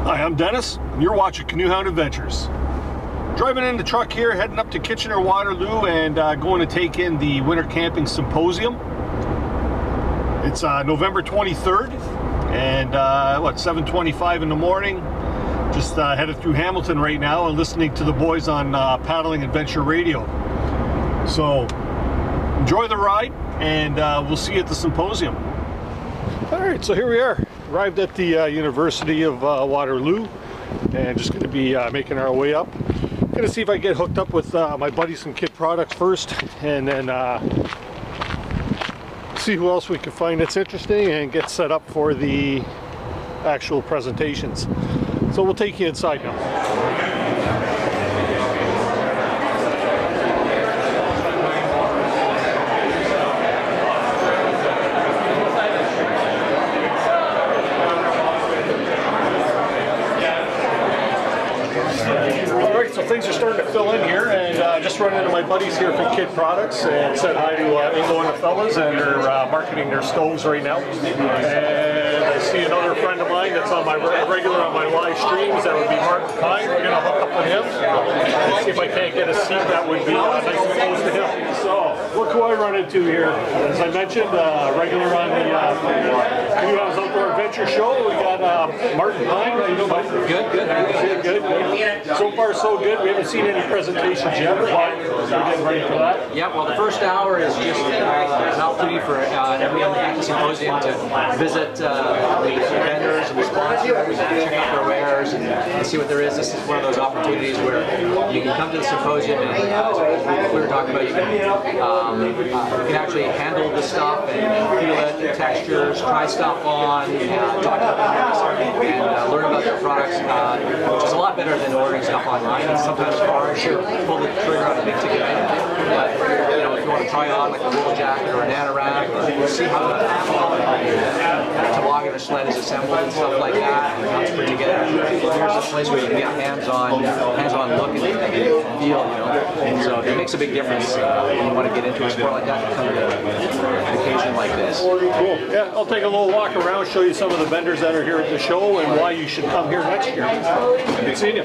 Hi, I'm Dennis, and you're watching Canoehound Adventures. Driving in the truck here, heading up to Kitchener, Waterloo, and going to take in the Winter Camping Symposium. It's November 23rd, and 7:25 in the morning. Just headed through Hamilton right now and listening to the boys on Paddling Adventure Radio. So, enjoy the ride, and we'll see you at the symposium. All right, so here we are. Arrived at the University of Waterloo, and just going to be making our way up. Going to see if I get hooked up with my buddies and kid products first, and then see who else we can find that's interesting and get set up for the actual presentations. So we'll take you inside now. So things are starting to fill in here, and just run into my buddies here from Kid Products and said hi to Ingo and the fellas, and they're marketing their stoves right now. And I see another friend of mine that's on my regular on my live streams. That would be Martin Pine. We're going to hook up with him and see if I can't get a seat that would be nice and close to him. So look who I run into here. As I mentioned, regular on the Canoehound Outdoor Adventure Show. We got Martin Pine. How you doing, Mike? Good. Good. So far, so good. We haven't seen any presentations yet, but we're getting ready for that. Yeah, well, the first hour is just an opportunity for everyone at the symposium to visit the vendors and the sponsors, check out their wares, and see what there is. This is one of those opportunities where you can come to the symposium and, as we were talking about, you can actually handle the stuff and feel it, the textures, try stuff on, talk to vendors, and learn about their products, which is a lot better than ordering stuff online. It's sometimes hard to pull the trigger on a big ticket item, but if you want to try on like a wool jacket or an anorak, or see how the toboggan or sled is assembled and stuff like that, and how it's put together. Here's a place where you can get hands-on look and feel, and so it makes a big difference when you want to get into a sport like that and come to an occasion like this. Cool. Yeah, I'll take a little walk around, show you some of the vendors that are here at the show and why you should come here next year. Good seeing you.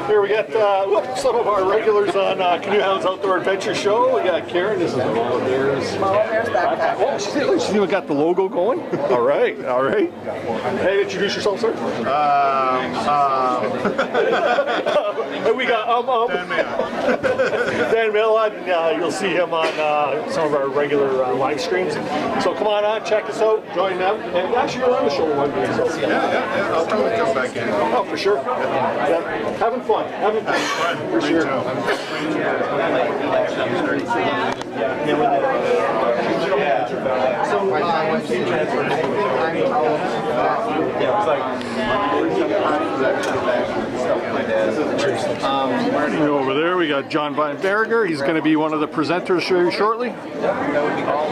Here we got some of our regulars on Canoehound's Outdoor Adventure Show. We got Karen. This is Mama Bear's backpack. Oh, she's even got the logo going. All right. Hey, introduce yourself, sir. And we got Dan Mill. You'll see him on some of our regular live streams. So come on, check us out, join them, and actually you're on the show one day. So. Yeah. I'll probably come back in. Oh, for sure. Yeah. Having fun. For sure. Over there we got John Barriger. He's going to be one of the presenters very shortly. That would be cool.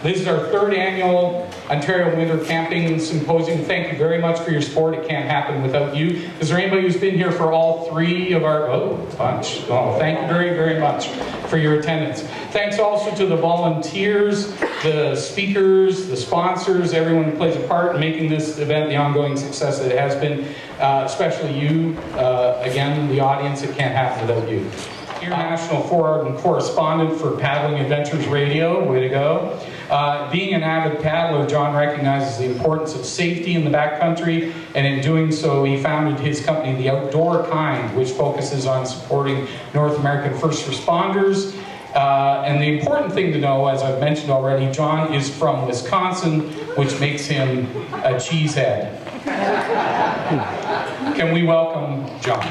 This is our third annual Ontario Winter Camping Symposium. Thank you very much for your support. It can't happen without you. Is there anybody who's been here for all three of our bunch? Oh, thank you very, very much for your attendance. Thanks also to the volunteers, the speakers, the sponsors, everyone who plays a part in making this event the ongoing success that it has been, especially you, again, the audience. It can't happen without you. International forward and correspondent for Paddling Adventures Radio, way to go. Being an avid paddler, John recognizes the importance of safety in the backcountry, and in doing so, he founded his company, The Outdoor Kind, which focuses on supporting North American first responders. And the important thing to know, as I've mentioned already, John is from Wisconsin, which makes him a cheesehead. Can we welcome John?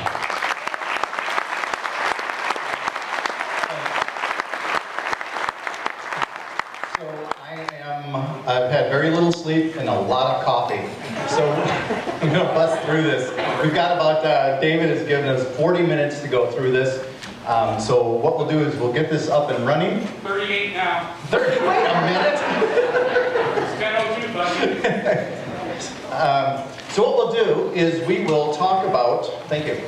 I I've had very little sleep and a lot of coffee. So I'm gonna bust through this. We've got about, David has given us 40 minutes to go through this. So what we'll do is we'll get this up and running. 38 now. 30, wait a minute. It's 10:02, buddy. So what we'll do is we will talk about, thank you.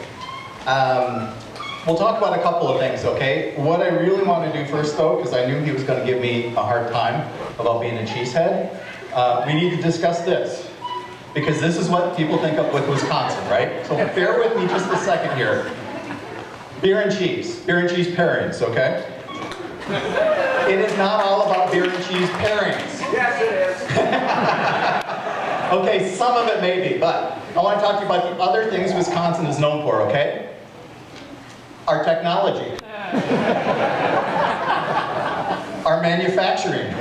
We'll talk about a couple of things, okay? What I really want to do first though, because I knew he was going to give me a hard time about being a cheesehead, we need to discuss this. Because this is what people think of with Wisconsin, right? So bear with me just a second here. Beer and cheese pairings, okay? It is not all about beer and cheese pairings. Yes, it is. Okay, some of it may be, but I want to talk to you about the other things Wisconsin is known for, okay? Our technology. Our manufacturing.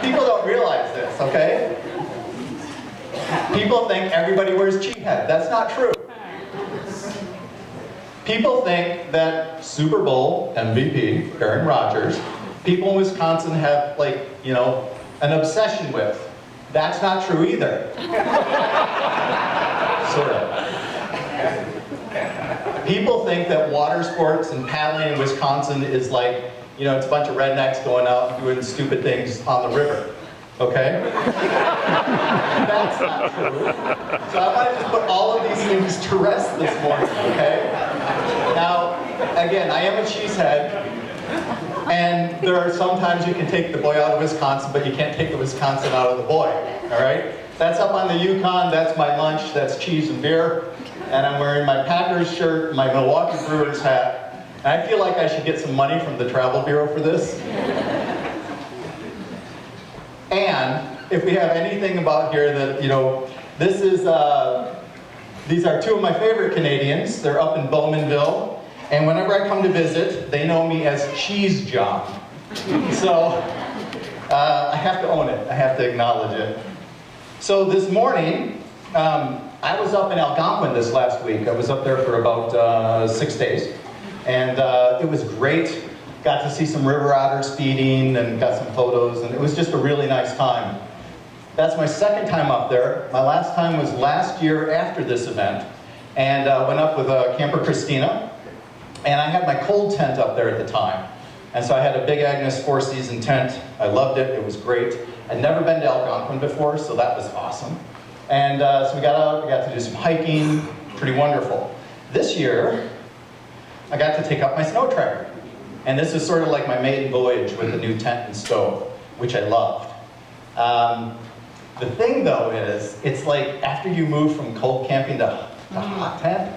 People don't realize this, okay? People think everybody wears cheesehead. That's not true. People think that Super Bowl MVP, Aaron Rodgers, people in Wisconsin have, like, you know, an obsession with. That's not true either. Sort of. People think that water sports and paddling in Wisconsin is like, you know, it's a bunch of rednecks going out and doing stupid things on the river. Okay? That's not true. So I want to just put all of these things to rest this morning, okay? Now, again, I am a cheesehead, and there are sometimes you can take the boy out of Wisconsin, but you can't take the Wisconsin out of the boy, all right? That's up on the Yukon, that's my lunch, that's cheese and beer, and I'm wearing my Packers shirt, my Milwaukee Brewers hat, and I feel like I should get some money from the Travel Bureau for this. And if we have anything about here that, you know, this is, these are two of my favorite Canadians. They're up in Bowmanville. And whenever I come to visit, they know me as Cheese John. So I have to own it. I have to acknowledge it. So this morning, I was up in Algonquin this last week. I was up there for about 6 days. And it was great. Got to see some river otters feeding and got some photos, and it was just a really nice time. That's my second time up there. My last time was last year after this event, and went up with Camper Christina, and I had my cold tent up there at the time. And so I had a Big Agnes 4-season tent. I loved it, it was great. I'd never been to Algonquin before, so that was awesome. And so we got out, we got to do some hiking, pretty wonderful. This year, I got to take up my snow tracker. And this is sort of like my maiden voyage with a new tent and stove, which I loved. The thing though is, it's like after you move from cold camping to hot tent,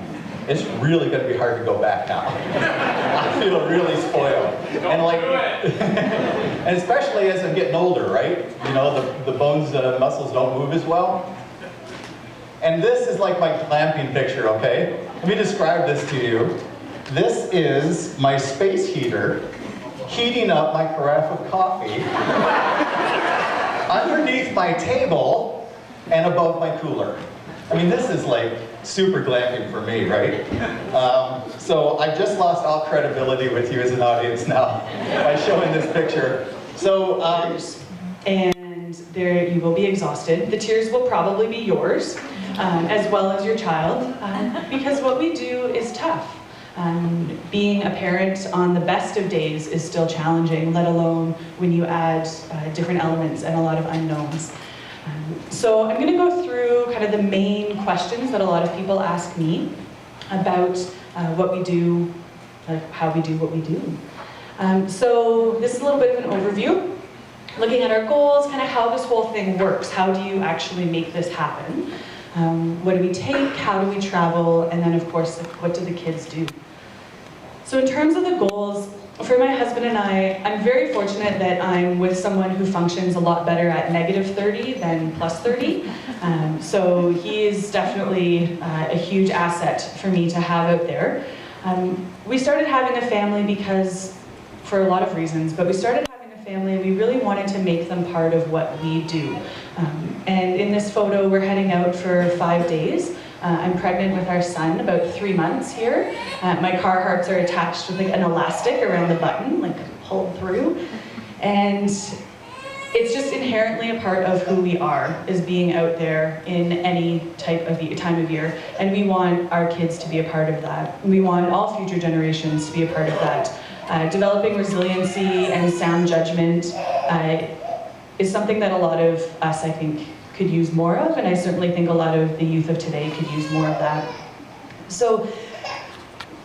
it's really going to be hard to go back now. I feel really spoiled. And like, and especially as I'm getting older, right? You know, the bones and muscles don't move as well. And this is like my glamping picture, okay? Let me describe this to you. This is my space heater heating up my carafe of coffee underneath my table and above my cooler. I mean, this is like super glamping for me, right? So I've just lost all credibility with you as an audience now by showing this picture. So, and there you will be exhausted. The tears will probably be yours, as well as your child, because what we do is tough. Being a parent on the best of days is still challenging, let alone when you add different elements and a lot of unknowns. So I'm going to go through kind of the main questions that a lot of people ask me about what we do, how we do what we do. So this is a little bit of an overview, looking at our goals, kind of how this whole thing works. How do you actually make this happen? What do we take? How do we travel? And then, of course, what do the kids do? So in terms of the goals, for my husband and I'm very fortunate that I'm with someone who functions a lot better at -30 than +30. So he is definitely a huge asset for me to have out there. We started having a family because, for a lot of reasons, but we started having a family, we really wanted to make them part of what we do. And in this photo, we're heading out for 5 days. I'm pregnant with our son, about 3 months here. My Carhartts are attached with like an elastic around the button, like pulled through. And it's just inherently a part of who we are, is being out there in any type of time of year. And we want our kids to be a part of that. We want all future generations to be a part of that. Developing resiliency and sound judgment is something that a lot of us, I think, could use more of, and I certainly think a lot of the youth of today could use more of that. So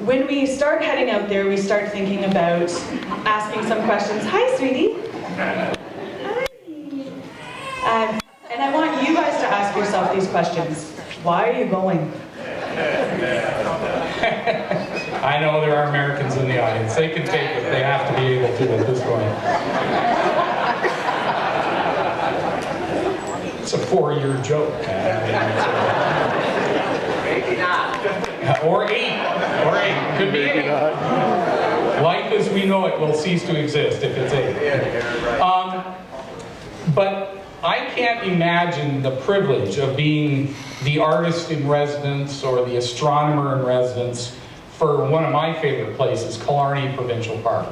when we start heading out there, we start thinking about asking some questions. Hi, sweetie. Hi. And I want you guys to ask yourself these questions. Why are you going? I know there are Americans in the audience. They can take it. They have to be able to at this point. It's a 4-year joke. Maybe not. Or 8. Could be 8. Life as we know it will cease to exist if it's 8. But I can't imagine the privilege of being the artist in residence or the astronomer in residence for one of my favorite places, Killarney Provincial Park.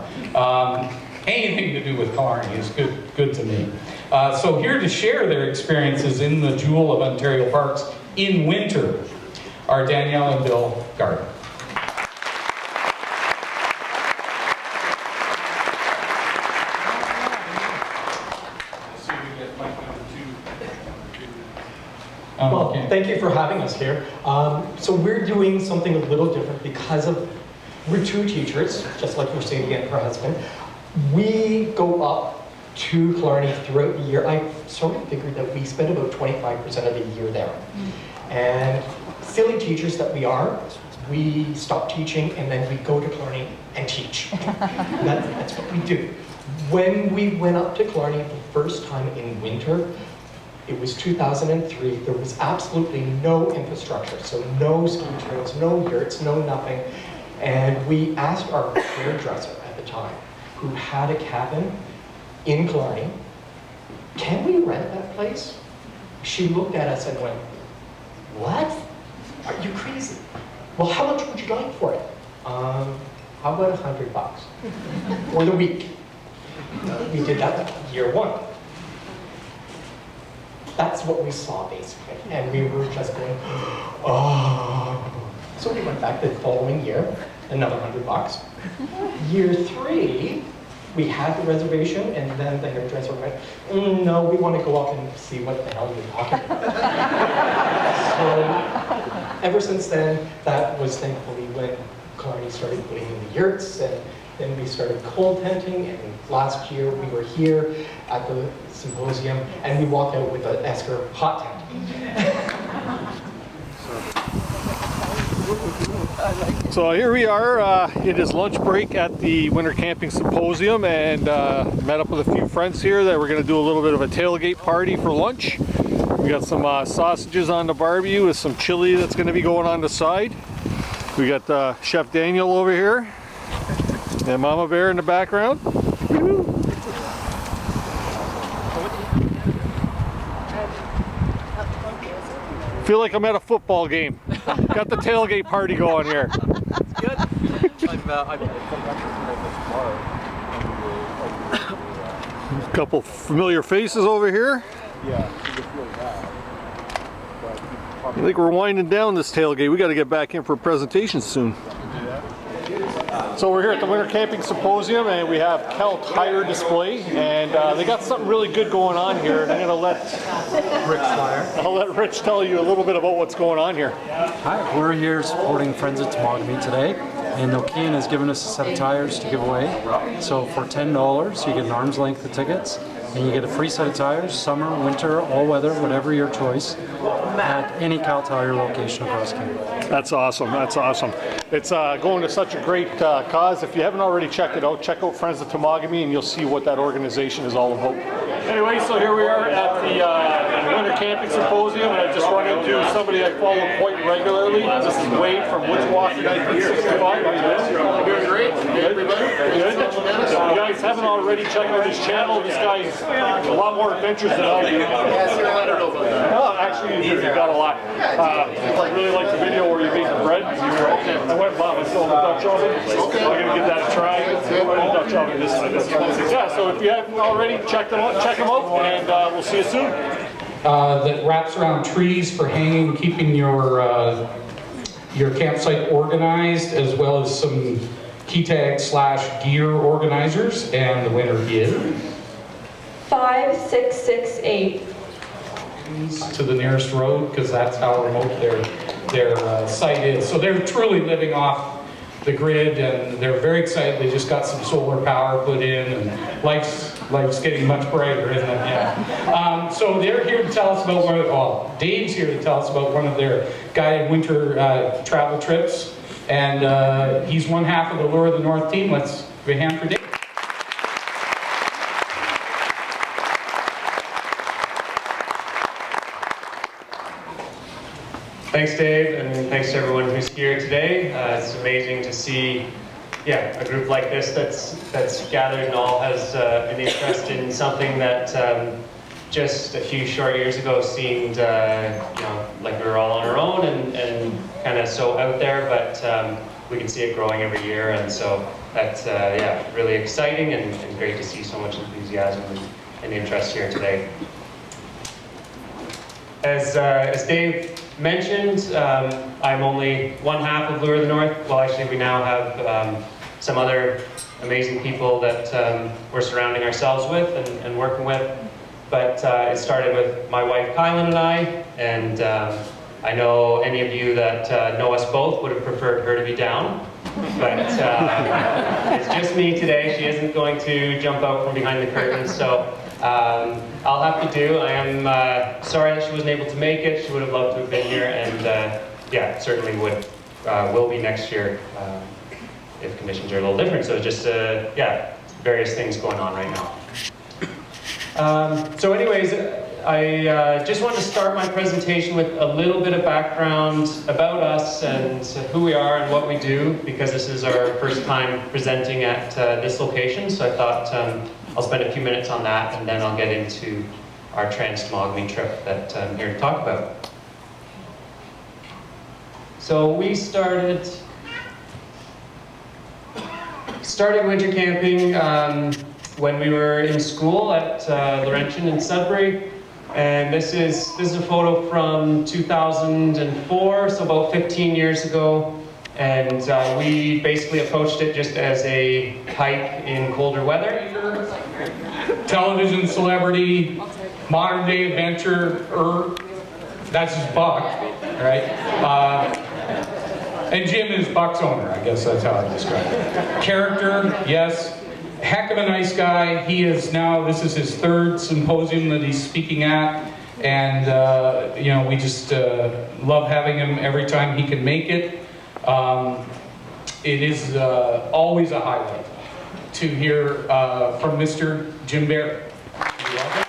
Anything to do with Killarney is good to me. So here to share their experiences in the jewel of Ontario Parks in winter are Danielle and Bill Gardner. Well, thank you for having us here. So we're doing something a little different because we're 2 teachers, just like Mercede and her husband. We go up to Killarney throughout the year. I sort of figured that we spend about 25% of the year there. And silly teachers that we are, we stop teaching and then we go to Killarney and teach. That's what we do. When we went up to Killarney the first time in winter, it was 2003. There was absolutely no infrastructure, so no ski trails, no yurts, no nothing. And we asked our hairdresser at the time, who had a cabin in Killarney, can we rent that place? She looked at us and went, what? Are you crazy? Well, how much would you like for it? How about $100 for the week? We did that year 1. That's what we saw, basically. And we were just going, oh. So we went back the following year, another $100. Year 3, we had the reservation, and then the hairdresser went, no, we want to go up and see what the hell you're talking about. So ever since then, that was thankfully when Killarney started putting in the yurts, and then we started cold tenting, and last year we were here at the Symposium, and we walked out with an Esker hot tent. So here we are, it is lunch break at the Winter Camping Symposium, and met up with a few friends here that we're going to do a little bit of a tailgate party for lunch. We got some sausages on the barbecue with some chili that's going to be going on the side. We got Chef Danielle over here, and Mama Bear in the background. Feel like I'm at a football game. Got the tailgate party going here. It's good. A couple familiar faces over here. I think we're winding down this tailgate. We got to get back in for presentations soon. So we're here at the Winter Camping Symposium, and we have Cal Tire Display, and they got something really good going on here. And I'm going to let Rich tell you a little bit about what's going on here. Hi, we're here supporting Friends of Temagami today, and Nokian has given us a set of tires to give away. So for $10, you get an arm's length of tickets, and you get a free set of tires, summer, winter, all weather, whatever your choice, at any Cal Tire location across Canada. That's awesome. That's awesome. It's going to such a great cause. If you haven't already checked it out, check out Friends of Temagami, and you'll see what that organization is all about. Anyway, so here we are at the Winter Camping Symposium, and I just run into somebody I follow quite regularly. This is Wade from Woodswalker 1965. How you doing? Doing great. everybody. Good. If you guys haven't already, check out his channel. This guy's a lot more adventures than I do. No, actually, you got a lot. I really like the video where you made the bread. I went and bought myself a Dutch oven. So I'm going to give that a try. Dutch oven this time. Yeah, so if you haven't already, check them out, and we'll see you soon. That wraps around trees for hanging, keeping your campsite organized, as well as some key tag / gear organizers, and the winner is 5668. to the nearest road, because that's how remote their site is. So they're truly living off the grid, and they're very excited. They just got some solar power put in, and life's getting much brighter, isn't it? Yeah. So they're here to tell us about Dave's here to tell us about one of their guided winter travel trips, and he's one half of the Lure of the North team. Let's give a hand for Dave. Thanks, Dave, and thanks to everyone who's here today. It's amazing to see, a group like this that's gathered and all has an interest in something that just a few short years ago seemed, like we were all on our own and kind of so out there, but we can see it growing every year, and so that's really exciting and great to see so much enthusiasm and interest here today. As Dave mentioned, I'm only one half of Lure of the North. Well, actually, we now have some other amazing people that we're surrounding ourselves with and working with. But it started with my wife, Kylan, and I. And I know any of you that know us both would have preferred her to be down. But it's just me today. She isn't going to jump out from behind the curtain. So I'll have to do. I am sorry that she wasn't able to make it. She would have loved to have been here, and certainly will be next year if conditions are a little different. So just various things going on right now. So anyways, I just wanted to start my presentation with a little bit of background about us and who we are and what we do, because this is our first time presenting at this location. So I thought I'll spend a few minutes on that, and then I'll get into our Trans-Temagami trip that I'm here to talk about. So we started winter camping when we were in school at Laurentian in Sudbury, and this is a photo from 2004, so about 15 years ago. And we basically approached it just as a hike in colder weather. Television celebrity, modern day adventurer, that's his Buck, right? And Jim is Buck's owner, I guess that's how I describe it. Character, yes. Heck of a nice guy. He is now, this is his third symposium that he's speaking at. And, we just love having him every time he can make it. It is always a highlight to hear from Mr. Jim Baird. You're welcome.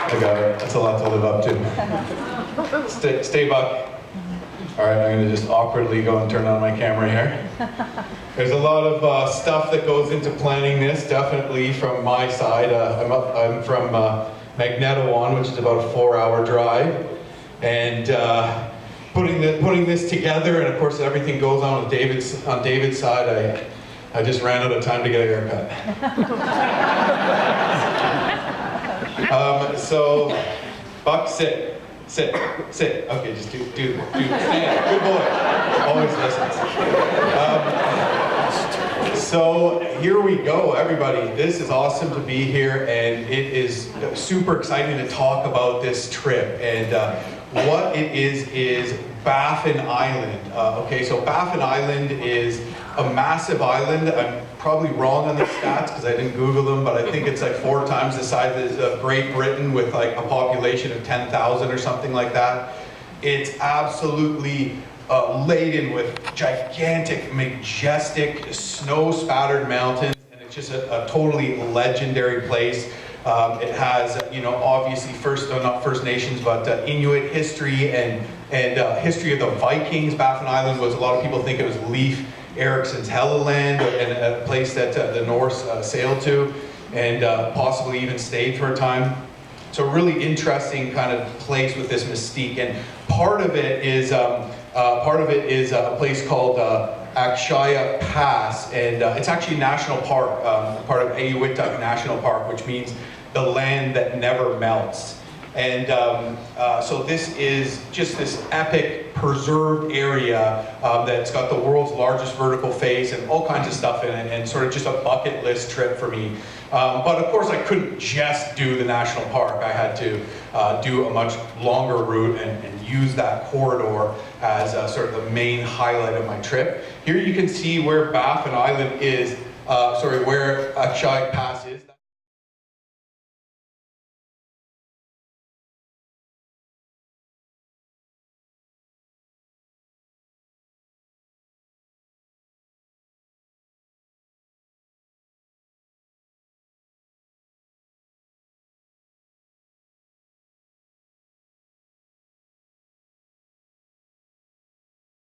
I got it. That's a lot to live up to. Stay Buck. All right, I'm going to just awkwardly go and turn on my camera here. There's a lot of stuff that goes into planning this, definitely from my side. I'm from Magnetawan, which is about a 4-hour drive, and putting this together, and of course everything goes on David's side. I just ran out of time to get a haircut. So, Buck, sit. Okay, just do stand. Good boy. Always listens. So here we go, everybody. This is awesome to be here, and it is super exciting to talk about this trip. And what it is Baffin Island. Okay, so Baffin Island is a massive island. I'm probably wrong on the stats because I didn't Google them, but I think it's like 4 times the size of Great Britain, with like a population of 10,000 or something like that. It's absolutely laden with gigantic, majestic, snow-spattered mountains, and it's just a totally legendary place. It has, you know, obviously not First Nations, but Inuit history and history of the Vikings. Baffin Island was, a lot of people think it was Leif Erikson's Helluland, and a place that the Norse sailed to and possibly even stayed for a time. So a really interesting kind of place with this mystique, and part of it is a place called Akshaya Pass, and it's actually a national park, part of Ayuwituk National Park, which means the land that never melts. And so this is just this epic preserved area that's got the world's largest vertical face and all kinds of stuff in it, and sort of just a bucket list trip for me. But of course I couldn't just do the national park. I had to do a much longer route and use that corridor as sort of the main highlight of my trip. Here you can see where Baffin Island is, where Akshaya Pass is.